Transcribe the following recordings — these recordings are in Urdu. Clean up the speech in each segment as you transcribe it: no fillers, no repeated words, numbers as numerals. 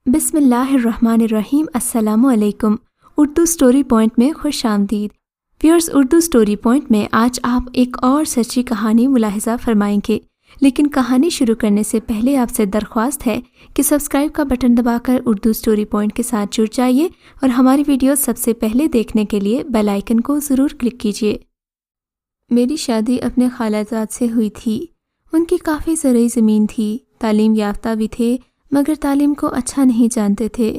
بسم اللہ الرحمن الرحیم۔ السلام علیکم۔ اردو سٹوری پوائنٹ میں خوش آمدید۔ ویورز، اردو سٹوری پوائنٹ میں آج آپ ایک اور سچی کہانی ملاحظہ فرمائیں گے، لیکن کہانی شروع کرنے سے پہلے آپ سے درخواست ہے کہ سبسکرائب کا بٹن دبا کر اردو سٹوری پوائنٹ کے ساتھ جڑ جائیے اور ہماری ویڈیو سب سے پہلے دیکھنے کے لیے بیل آئیکن کو ضرور کلک کیجیے۔ میری شادی اپنے خالہ زاد سے ہوئی تھی۔ ان کی کافی زرعی زمین تھی، تعلیم یافتہ بھی تھے مگر تعلیم کو اچھا نہیں جانتے تھے،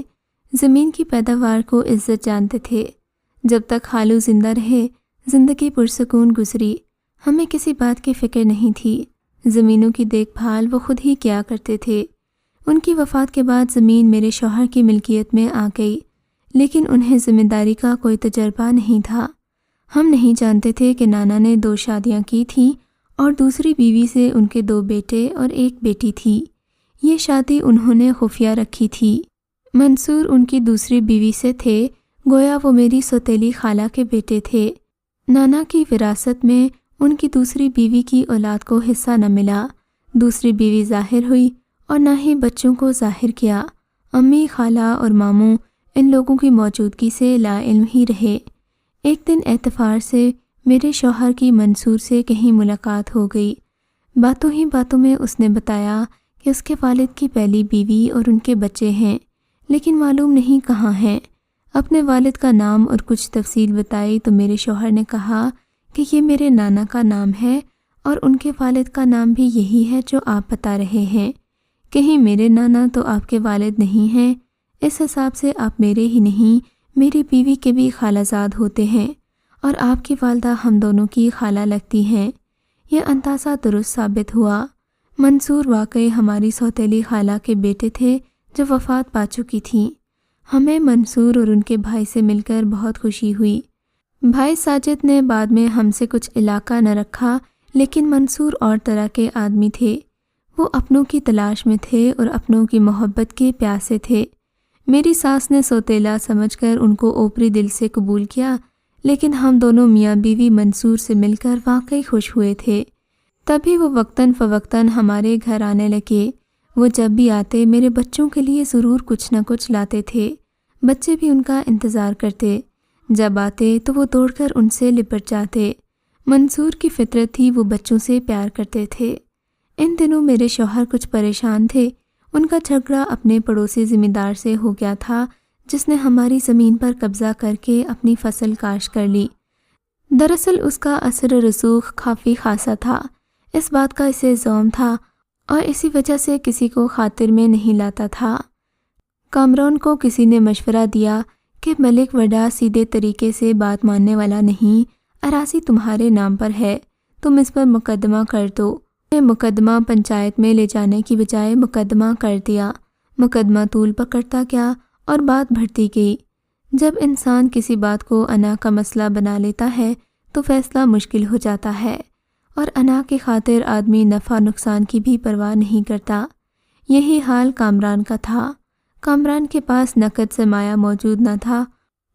زمین کی پیداوار کو عزت جانتے تھے۔ جب تک خالو زندہ رہے زندگی پرسکون گزری، ہمیں کسی بات کی فکر نہیں تھی۔ زمینوں کی دیکھ بھال وہ خود ہی کیا کرتے تھے۔ ان کی وفات کے بعد زمین میرے شوہر کی ملکیت میں آ گئی، لیکن انہیں ذمہ داری کا کوئی تجربہ نہیں تھا۔ ہم نہیں جانتے تھے کہ نانا نے 2 شادیاں کی تھیں اور دوسری بیوی سے ان کے 2 بیٹے اور 1 بیٹی تھی۔ یہ شادی انہوں نے خفیہ رکھی تھی۔ منصور ان کی دوسری بیوی سے تھے، گویا وہ میری سوتیلی خالہ کے بیٹے تھے۔ نانا کی وراثت میں ان کی دوسری بیوی کی اولاد کو حصہ نہ ملا۔ دوسری بیوی ظاہر ہوئی اور نہ ہی بچوں کو ظاہر کیا۔ امی، خالہ اور ماموں ان لوگوں کی موجودگی سے لا علم ہی رہے۔ ایک دن اتفاق سے میرے شوہر کی منصور سے کہیں ملاقات ہو گئی۔ باتوں ہی باتوں میں اس نے بتایا کہ اس کے والد کی پہلی بیوی اور ان کے بچے ہیں، لیکن معلوم نہیں کہاں ہیں۔ اپنے والد کا نام اور کچھ تفصیل بتائی تو میرے شوہر نے کہا کہ یہ میرے نانا کا نام ہے اور ان کے والد کا نام بھی یہی ہے جو آپ بتا رہے ہیں۔ کہیں میرے نانا تو آپ کے والد نہیں ہیں؟ اس حساب سے آپ میرے ہی نہیں، میری بیوی کے بھی خالہ زاد ہوتے ہیں اور آپ کی والدہ ہم دونوں کی خالہ لگتی ہیں۔ یہ اندازہ درست ثابت ہوا۔ منصور واقعی ہماری سوتیلی خالہ کے بیٹے تھے جو وفات پا چکی تھیں۔ ہمیں منصور اور ان کے بھائی سے مل کر بہت خوشی ہوئی۔ بھائی ساجد نے بعد میں ہم سے کچھ علاقہ نہ رکھا، لیکن منصور اور طرح کے آدمی تھے۔ وہ اپنوں کی تلاش میں تھے اور اپنوں کی محبت کے پیاسے تھے۔ میری ساس نے سوتیلا سمجھ کر ان کو اوپری دل سے قبول کیا، لیکن ہم دونوں میاں بیوی منصور سے مل کر واقعی خوش ہوئے تھے۔ تبھی وہ وقتاً فوقتاً ہمارے گھر آنے لگے۔ وہ جب بھی آتے میرے بچوں کے لیے ضرور کچھ نہ کچھ لاتے تھے۔ بچے بھی ان کا انتظار کرتے۔ جب آتے تو وہ دوڑ کر ان سے لپٹ جاتے۔ منصور کی فطرت تھی، وہ بچوں سے پیار کرتے تھے۔ ان دنوں میرے شوہر کچھ پریشان تھے۔ ان کا جھگڑا اپنے پڑوسی ذمہ دار سے ہو گیا تھا، جس نے ہماری زمین پر قبضہ کر کے اپنی فصل کاشت کر لی۔ دراصل اس کا اثر رسوخ کافی خاصا تھا۔ اس بات کا اسے زوم تھا اور اسی وجہ سے کسی کو خاطر میں نہیں لاتا تھا۔ کامران کو کسی نے مشورہ دیا کہ ملک وڈا سیدھے طریقے سے بات ماننے والا نہیں، اراضی تمہارے نام پر ہے، تم اس پر مقدمہ کر دو۔ مقدمہ پنچایت میں لے جانے کی بجائے مقدمہ کر دیا۔ مقدمہ طول پکڑتا گیا اور بات بڑھتی گئی۔ جب انسان کسی بات کو انا کا مسئلہ بنا لیتا ہے تو فیصلہ مشکل ہو جاتا ہے، اور انا کی خاطر آدمی نفع نقصان کی بھی پرواہ نہیں کرتا۔ یہی حال کامران کا تھا۔ کامران کے پاس نقد سرمایہ موجود نہ تھا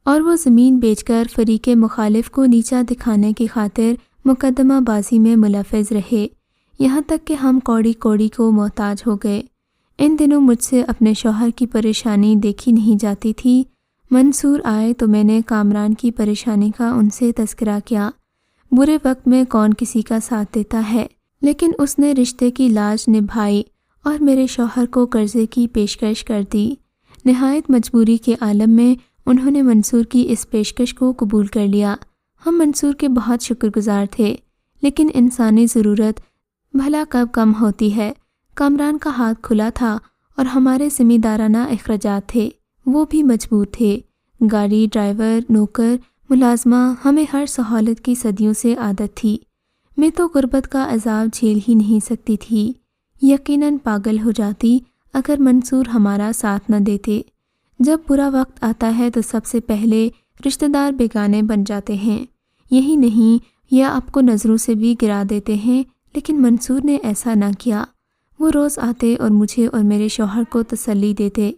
اور وہ زمین بیچ کر فریق مخالف کو نیچا دکھانے کی خاطر مقدمہ بازی میں ملوث رہے، یہاں تک کہ ہم کوڑی کوڑی کو محتاج ہو گئے۔ ان دنوں مجھ سے اپنے شوہر کی پریشانی دیکھی نہیں جاتی تھی۔ منصور آئے تو میں نے کامران کی پریشانی کا ان سے تذکرہ کیا۔ برے وقت میں کون کسی کا ساتھ دیتا ہے، لیکن اس نے رشتے کی لاج نبھائی اور میرے شوہر کو قرضے کی پیشکش کر دی۔ نہایت مجبوری کے عالم میں انہوں نے منصور کی اس پیشکش کو قبول کر لیا۔ ہم منصور کے بہت شکر گزار تھے، لیکن انسانی ضرورت بھلا کب کم ہوتی ہے۔ کامران کا ہاتھ کھلا تھا اور ہمارے ذمہ دارانہ اخراجات تھے، وہ بھی مجبور تھے۔ گاڑی، ڈرائیور، نوکر، ملازمہ، ہمیں ہر سہولت کی صدیوں سے عادت تھی۔ میں تو غربت کا عذاب جھیل ہی نہیں سکتی تھی۔ یقیناً پاگل ہو جاتی اگر منصور ہمارا ساتھ نہ دیتے۔ جب برا وقت آتا ہے تو سب سے پہلے رشتہ دار بیگانے بن جاتے ہیں۔ یہی نہیں، یا آپ کو نظروں سے بھی گرا دیتے ہیں، لیکن منصور نے ایسا نہ کیا۔ وہ روز آتے اور مجھے اور میرے شوہر کو تسلی دیتے۔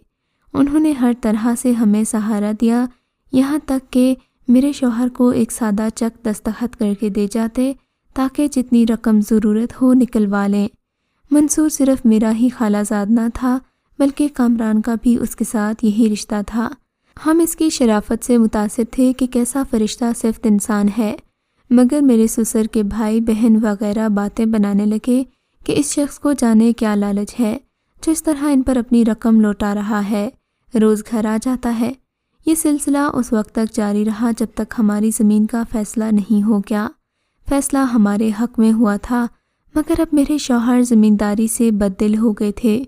انہوں نے ہر طرح سے ہمیں سہارا دیا، یہاں تک کہ میرے شوہر کو ایک سادہ چیک دستخط کر کے دے جاتے تاکہ جتنی رقم ضرورت ہو نکلوا لیں۔ منصور صرف میرا ہی خالہ زاد نہ تھا بلکہ کامران کا بھی اس کے ساتھ یہی رشتہ تھا۔ ہم اس کی شرافت سے متاثر تھے کہ کیسا فرشتہ صفت انسان ہے، مگر میرے سسر کے بھائی بہن وغیرہ باتیں بنانے لگے کہ اس شخص کو جانے کیا لالچ ہے جو اس طرح ان پر اپنی رقم لوٹا رہا ہے، روز گھر آ جاتا ہے۔ یہ سلسلہ اس وقت تک جاری رہا جب تک ہماری زمین کا فیصلہ نہیں ہو گیا۔ فیصلہ ہمارے حق میں ہوا تھا، مگر اب میرے شوہر زمینداری سے بددل ہو گئے تھے۔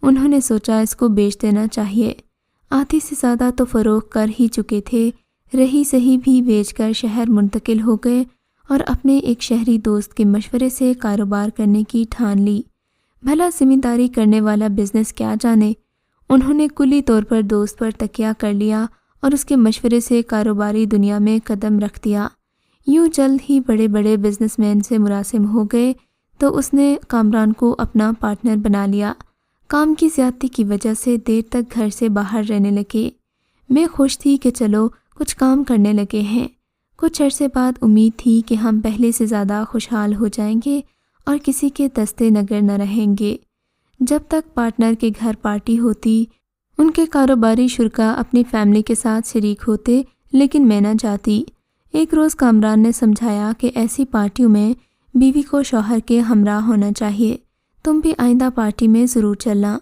انہوں نے سوچا اس کو بیچ دینا چاہیے۔ آدھی سے زیادہ تو فروخت کر ہی چکے تھے، رہی سہی بھی بیچ کر شہر منتقل ہو گئے اور اپنے ایک شہری دوست کے مشورے سے کاروبار کرنے کی ٹھان لی۔ بھلا زمینداری کرنے والا بزنس کیا جانے؟ انہوں نے کلی طور پر دوست پر تکیہ کر لیا اور اس کے مشورے سے کاروباری دنیا میں قدم رکھ دیا۔ یوں جلد ہی بڑے بڑے بزنس مین سے مراسم ہو گئے تو اس نے کامران کو اپنا پارٹنر بنا لیا۔ کام کی زیادتی کی وجہ سے دیر تک گھر سے باہر رہنے لگے۔ میں خوش تھی کہ چلو کچھ کام کرنے لگے ہیں۔ کچھ عرصے بعد امید تھی کہ ہم پہلے سے زیادہ خوشحال ہو جائیں گے اور کسی کے دستے نگر نہ رہیں گے۔ جب تک پارٹنر کے گھر پارٹی ہوتی، ان کے کاروباری شرکاء اپنی فیملی کے ساتھ شریک ہوتے، لیکن میں نہ جاتی۔ ایک روز کامران نے سمجھایا کہ ایسی پارٹیوں میں بیوی کو شوہر کے ہمراہ ہونا چاہیے، تم بھی آئندہ پارٹی میں ضرور چلنا۔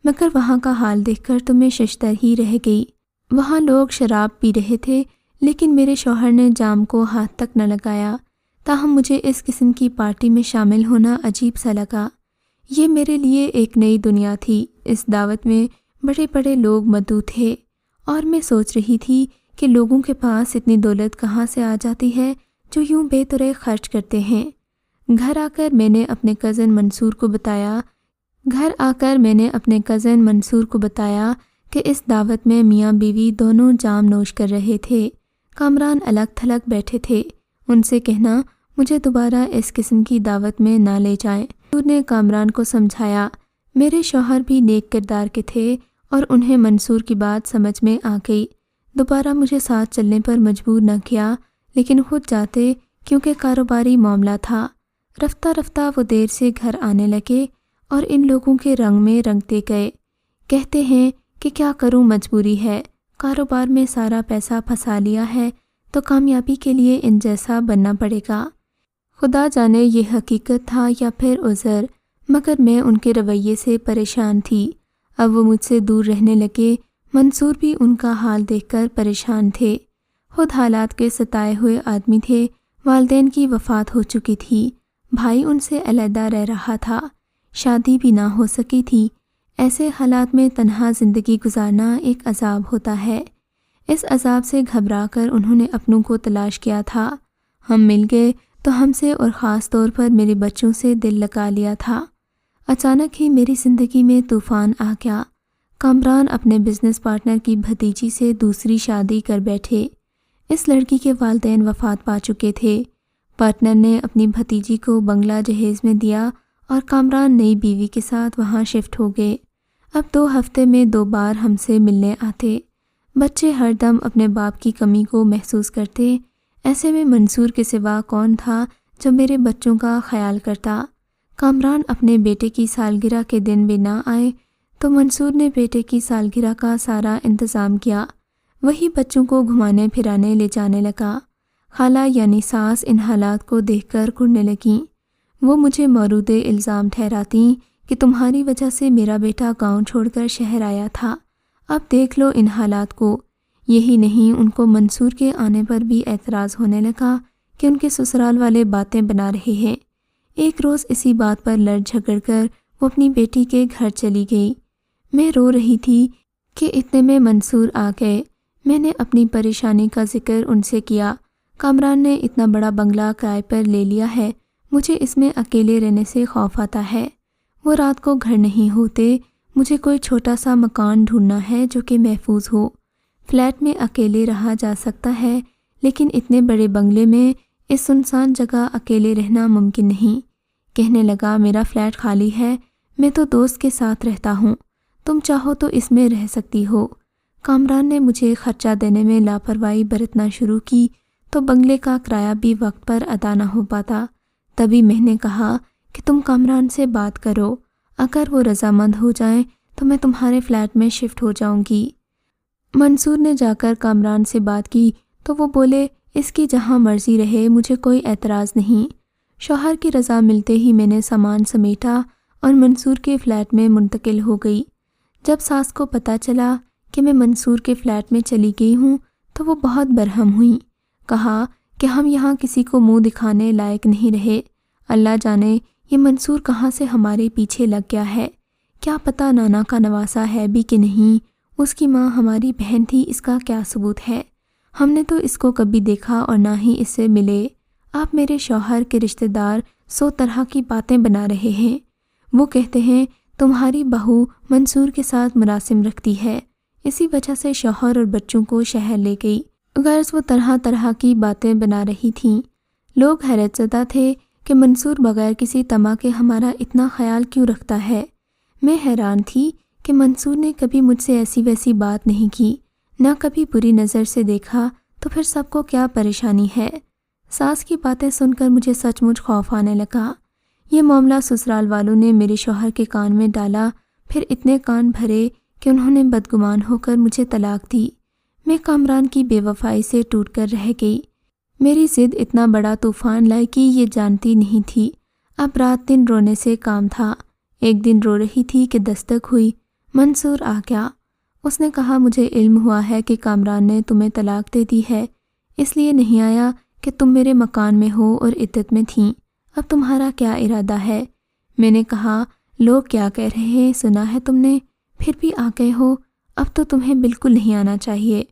مگر وہاں کا حال دیکھ کر تو میں ششدر ہی رہ گئی۔ وہاں لوگ شراب پی رہے تھے، لیکن میرے شوہر نے جام کو ہاتھ تک نہ لگایا۔ تاہم مجھے اس قسم کی پارٹی میں شامل ہونا عجیب سا لگا۔ یہ میرے لیے ایک نئی دنیا تھی۔ اس دعوت میں بڑے بڑے لوگ مدعو تھے اور میں سوچ رہی تھی کہ لوگوں کے پاس اتنی دولت کہاں سے آ جاتی ہے جو یوں بے طرح خرچ کرتے ہیں۔ گھر آ کر میں نے اپنے کزن منصور کو بتایا کہ اس دعوت میں میاں بیوی دونوں جام نوش کر رہے تھے۔ کامران الگ تھلگ بیٹھے تھے۔ ان سے کہنا مجھے دوبارہ اس قسم کی دعوت میں نہ لے جائیں۔ منصور نے کامران کو سمجھایا۔ میرے شوہر بھی نیک کردار کے تھے اور انہیں منصور کی بات سمجھ میں آ گئی۔ دوبارہ مجھے ساتھ چلنے پر مجبور نہ کیا، لیکن خود جاتے کیونکہ کاروباری معاملہ تھا۔ رفتہ رفتہ وہ دیر سے گھر آنے لگے اور ان لوگوں کے رنگ میں رنگتے گئے۔ کہتے ہیں کہ کیا کروں، مجبوری ہے، کاروبار میں سارا پیسہ پھنسا لیا ہے تو کامیابی کے لیے ان جیسا بننا پڑے گا۔ خدا جانے یہ حقیقت تھا یا پھر عذر، مگر میں ان کے رویے سے پریشان تھی۔ اب وہ مجھ سے دور رہنے لگے۔ منصور بھی ان کا حال دیکھ کر پریشان تھے۔ خود حالات کے ستائے ہوئے آدمی تھے۔ والدین کی وفات ہو چکی تھی، بھائی ان سے علیحدہ رہ رہا تھا، شادی بھی نہ ہو سکی تھی۔ ایسے حالات میں تنہا زندگی گزارنا ایک عذاب ہوتا ہے۔ اس عذاب سے گھبرا کر انہوں نے اپنوں کو تلاش کیا تھا۔ ہم مل گئے تو ہم سے اور خاص طور پر میرے بچوں سے دل لگا لیا تھا۔ اچانک ہی میری زندگی میں طوفان آ گیا۔ کامران اپنے بزنس پارٹنر کی بھتیجی سے دوسری شادی کر بیٹھے۔ اس لڑکی کے والدین وفات پا چکے تھے۔ پارٹنر نے اپنی بھتیجی کو بنگلہ جہیز میں دیا اور کامران نئی بیوی کے ساتھ وہاں شفٹ ہو گئے۔ اب 2 ہفتے میں 2 بار ہم سے ملنے آتے۔ بچے ہر دم اپنے باپ کی کمی کو محسوس کرتے۔ ایسے میں منصور کے سوا کون تھا جو میرے بچوں کا خیال کرتا؟ کامران اپنے بیٹے کی سالگرہ کے دن بھی نہ آئے تو منصور نے بیٹے کی سالگرہ کا سارا انتظام کیا۔ وہی بچوں کو گھمانے پھرانے لے جانے لگا۔ خالہ یعنی ساس ان حالات کو دیکھ کر کڑنے لگیں۔ وہ مجھے مورود الزام ٹھہراتی کہ تمہاری وجہ سے میرا بیٹا گاؤں چھوڑ کر شہر آیا تھا، اب دیکھ لو ان حالات کو۔ یہی نہیں، ان کو منصور کے آنے پر بھی اعتراض ہونے لگا کہ ان کے سسرال والے باتیں بنا رہے ہیں۔ ایک روز اسی بات پر لڑ جھگڑ کر وہ اپنی بیٹی کے گھر چلی گئی۔ میں رو رہی تھی کہ اتنے میں منصور آ گئے۔ میں نے اپنی پریشانی کا ذکر ان سے کیا۔ کامران نے اتنا بڑا بنگلہ کرائے پر لے لیا ہے، مجھے اس میں اکیلے رہنے سے خوف آتا ہے۔ وہ رات کو گھر نہیں ہوتے، مجھے کوئی چھوٹا سا مکان ڈھونڈنا ہے جو کہ محفوظ ہو۔ فلیٹ میں اکیلے رہا جا سکتا ہے، لیکن اتنے بڑے بنگلے میں اس سنسان جگہ اکیلے رہنا ممکن نہیں۔ کہنے لگا میرا فلیٹ خالی ہے، میں تو دوست کے ساتھ رہتا ہوں، تم چاہو تو اس میں رہ سکتی ہو۔ کامران نے مجھے خرچہ دینے میں لاپرواہی برتنا شروع کی تو بنگلے کا کرایہ بھی وقت پر ادا نہ ہو پاتا۔ تبھی میں نے کہا کہ تم کامران سے بات کرو، اگر وہ رضامند ہو جائیں تو تو میں تمہارے فلیٹ میں شفٹ ہو جاؤں گی۔ منصور نے جا کر کامران سے بات کی تو وہ بولے اس کی جہاں مرضی رہے، مجھے کوئی اعتراض نہیں۔ شوہر کی رضا ملتے ہی میں نے سامان سمیٹا اور منصور کے فلیٹ میں منتقل ہو گئی۔ جب ساس کو پتہ چلا کہ میں منصور کے فلیٹ میں چلی گئی ہوں تو وہ بہت برہم ہوئیں۔ کہا کہ ہم یہاں کسی کو منہ دکھانے لائق نہیں رہے، اللہ جانے یہ منصور کہاں سے ہمارے پیچھے لگ گیا ہے، کیا پتہ نانا کا نواسا ہے بھی کہ نہیں، اس کی ماں ہماری بہن تھی، اس کا کیا ثبوت ہے، ہم نے تو اس کو کبھی دیکھا اور نہ ہی اس سے ملے۔ آپ میرے شوہر کے رشتہ دار 100 طرح کی باتیں بنا رہے ہیں، وہ کہتے ہیں تمہاری بہو منصور کے ساتھ مراسم رکھتی ہے، اسی وجہ سے شوہر اور بچوں کو شہر لے گئی۔ غرض وہ طرح طرح کی باتیں بنا رہی تھیں۔ لوگ حیرت زدہ تھے کہ منصور بغیر کسی طمع کے ہمارا اتنا خیال کیوں رکھتا ہے۔ میں حیران تھی کہ منصور نے کبھی مجھ سے ایسی ویسی بات نہیں کی، نہ کبھی بری نظر سے دیکھا، تو پھر سب کو کیا پریشانی ہے۔ ساس کی باتیں سن کر مجھے سچ مچ خوف آنے لگا۔ یہ معاملہ سسرال والوں نے میرے شوہر کے کان میں ڈالا، پھر اتنے کان بھرے کہ انہوں نے بدگمان ہو کر مجھے طلاق دی۔ میں کامران کی بے وفائی سے ٹوٹ کر رہ گئی۔ میری ضد اتنا بڑا طوفان لائے کہ یہ جانتی نہیں تھی۔ اب رات دن رونے سے کام تھا۔ ایک دن رو رہی تھی کہ دستک ہوئی، منصور آ گیا۔ اس نے کہا مجھے علم ہوا ہے کہ کامران نے تمہیں طلاق دے دی ہے، اس لیے نہیں آیا کہ تم میرے مکان میں ہو اور عدت میں تھیں، اب تمہارا کیا ارادہ ہے؟ میں نے کہا لوگ کیا کہہ رہے ہیں سنا ہے تم نے، پھر بھی آ گئے ہو، اب تو تمہیں بالکل نہیں آنا چاہیے۔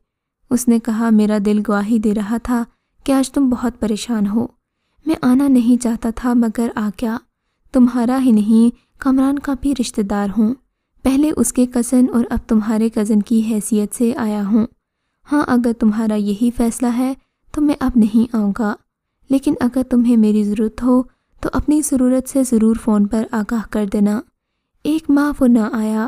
اس نے کہا میرا دل گواہی دے رہا تھا کہ آج تم بہت پریشان ہو، میں آنا نہیں چاہتا تھا مگر آ گیا۔ تمہارا ہی نہیں کامران کا بھی رشتہ دار ہوں، پہلے اس کے کزن اور اب تمہارے کزن کی حیثیت سے آیا ہوں۔ ہاں اگر تمہارا یہی فیصلہ ہے تو میں اب نہیں آؤں گا، لیکن اگر تمہیں میری ضرورت ہو تو اپنی ضرورت سے ضرور فون پر آگاہ کر دینا۔ ایک ماہ وہ نہ آیا۔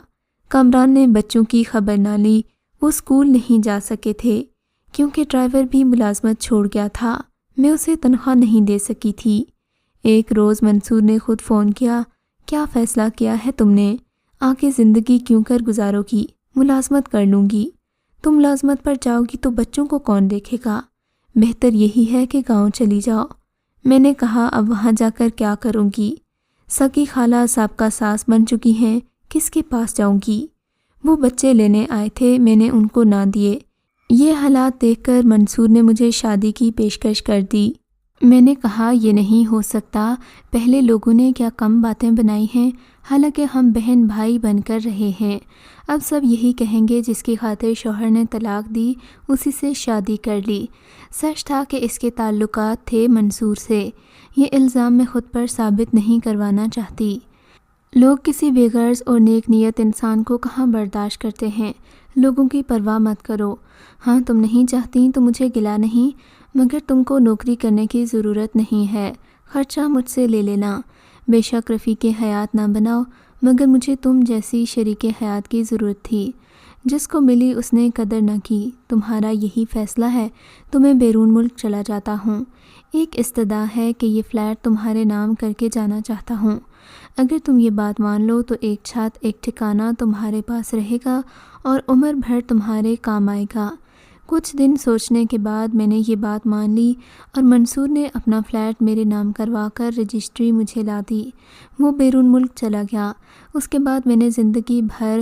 کامران نے بچوں کی خبر نہ لی، وہ اسکول نہیں جا سکے تھے کیونکہ ڈرائیور بھی ملازمت چھوڑ گیا تھا، میں اسے تنخواہ نہیں دے سکی تھی۔ ایک روز منصور نے خود فون کیا، کیا فیصلہ کیا ہے تم نے؟ آگے زندگی کیوں کر گزارو گی؟ ملازمت کر لوں گی۔ تم ملازمت پر جاؤ گی تو بچوں کو کون دیکھے گا؟ بہتر یہی ہے کہ گاؤں چلی جاؤ۔ میں نے کہا اب وہاں جا کر کیا کروں گی؟ سکی خالہ سابقہ ساس بن چکی ہیں، کس کے پاس جاؤں گی؟ وہ بچے لینے آئے تھے، میں نے ان کو نہ دیے۔ یہ حالات دیکھ کر منصور نے مجھے شادی کی پیشکش کر دی۔ میں نے کہا یہ نہیں ہو سکتا، پہلے لوگوں نے کیا کم باتیں بنائی ہیں، حالانکہ ہم بہن بھائی بن کر رہے ہیں۔ اب سب یہی کہیں گے جس کی خاطر شوہر نے طلاق دی اسی سے شادی کر لی۔ سچ تھا کہ اس کے تعلقات تھے منصور سے، یہ الزام میں خود پر ثابت نہیں کروانا چاہتی۔ لوگ کسی بے غرض اور نیک نیت انسان کو کہاں برداشت کرتے ہیں۔ لوگوں کی پرواہ مت کرو۔ ہاں تم نہیں چاہتی تو مجھے گلہ نہیں، مگر تم کو نوکری کرنے کی ضرورت نہیں ہے، خرچہ مجھ سے لے لینا۔ بے شک رفیق حیات نہ بناؤ، مگر مجھے تم جیسی شریک حیات کی ضرورت تھی۔ جس کو ملی اس نے قدر نہ کی۔ تمہارا یہی فیصلہ ہے تو میں بیرون ملک چلا جاتا ہوں۔ ایک استدعا ہے کہ یہ فلیٹ تمہارے نام کر کے جانا چاہتا ہوں۔ اگر تم یہ بات مان لو تو ایک چھت ایک ٹھکانہ تمہارے پاس رہے گا اور عمر بھر تمہارے کام آئے گا۔ کچھ دن سوچنے کے بعد میں نے یہ بات مان لی اور منصور نے اپنا فلیٹ میرے نام کروا کر رجسٹری مجھے لا دی۔ وہ بیرون ملک چلا گیا۔ اس کے بعد میں نے زندگی بھر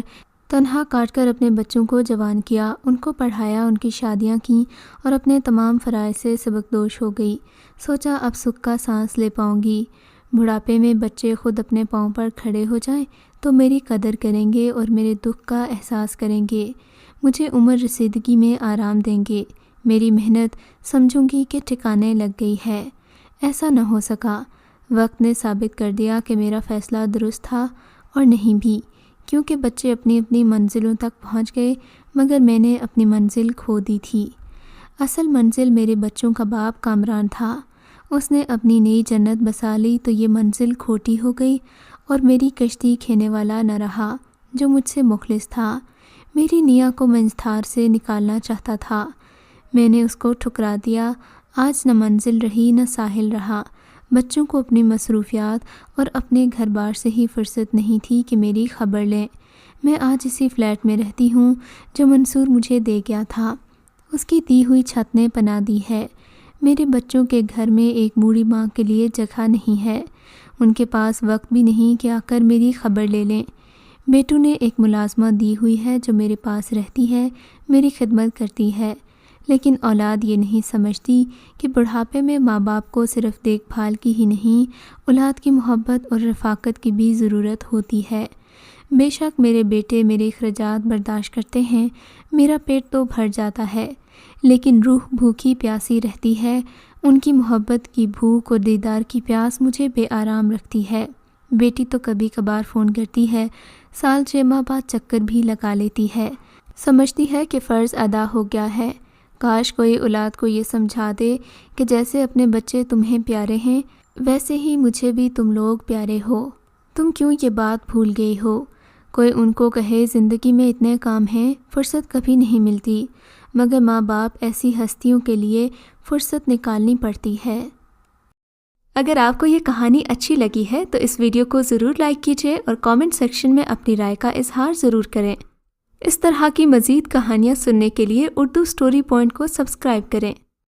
تنہا کاٹ کر اپنے بچوں کو جوان کیا، ان کو پڑھایا، ان کی شادیاں کیں اور اپنے تمام فرائض سے سبکدوش ہو گئی۔ سوچا اب سکھ کا سانس لے پاؤں گی۔ بڑھاپے میں بچے خود اپنے پاؤں پر کھڑے ہو جائیں تو میری قدر کریں گے اور میرے دکھ کا احساس کریں گے، مجھے عمر رسیدگی میں آرام دیں گے۔ میری محنت سمجھوں گی کہ ٹھکانے لگ گئی ہے۔ ایسا نہ ہو سکا۔ وقت نے ثابت کر دیا کہ میرا فیصلہ درست تھا اور نہیں بھی، کیونکہ بچے اپنی اپنی منزلوں تک پہنچ گئے مگر میں نے اپنی منزل کھو دی تھی۔ اصل منزل میرے بچوں کا باپ کامران تھا۔ اس نے اپنی نئی جنت بسا لی تو یہ منزل کھوٹی ہو گئی اور میری کشتی کھینے والا نہ رہا جو مجھ سے مخلص تھا۔ میری نیا کو منجتھار سے نکالنا چاہتا تھا، میں نے اس کو ٹھکرا دیا۔ آج نہ منزل رہی نہ ساحل رہا۔ بچوں کو اپنی مصروفیات اور اپنے گھر بار سے ہی فرصت نہیں تھی کہ میری خبر لیں۔ میں آج اسی فلیٹ میں رہتی ہوں جو منصور مجھے دے گیا تھا۔ اس کی دی ہوئی چھت نے پناہ دی ہے۔ میرے بچوں کے گھر میں ایک بوڑھی ماں کے لیے جگہ نہیں ہے۔ ان کے پاس وقت بھی نہیں کہ آ کر میری خبر لے لیں۔ بیٹوں نے ایک ملازمہ دی ہوئی ہے جو میرے پاس رہتی ہے، میری خدمت کرتی ہے، لیکن اولاد یہ نہیں سمجھتی کہ بڑھاپے میں ماں باپ کو صرف دیکھ بھال کی ہی نہیں، اولاد کی محبت اور رفاقت کی بھی ضرورت ہوتی ہے۔ بے شک میرے بیٹے میرے اخراجات برداشت کرتے ہیں، میرا پیٹ تو بھر جاتا ہے، لیکن روح بھوکی پیاسی رہتی ہے۔ ان کی محبت کی بھوک اور دیدار کی پیاس مجھے بے آرام رکھتی ہے۔ بیٹی تو کبھی کبھار فون کرتی ہے، سال 6 ماہ بعد چکر بھی لگا لیتی ہے، سمجھتی ہے کہ فرض ادا ہو گیا ہے۔ کاش کوئی اولاد کو یہ سمجھا دے کہ جیسے اپنے بچے تمہیں پیارے ہیں، ویسے ہی مجھے بھی تم لوگ پیارے ہو۔ تم کیوں یہ بات بھول گئی ہو؟ کوئی ان کو کہے زندگی میں اتنے کام ہیں، فرصت کبھی نہیں ملتی، مگر ماں باپ ایسی ہستیوں کے لیے فرصت نکالنی پڑتی ہے۔ اگر آپ کو یہ کہانی اچھی لگی ہے تو اس ویڈیو کو ضرور لائک کیجیے اور کامنٹ سیکشن میں اپنی رائے کا اظہار ضرور کریں۔ اس طرح کی مزید کہانیاں سننے کے لیے اردو سٹوری پوائنٹ کو سبسکرائب کریں۔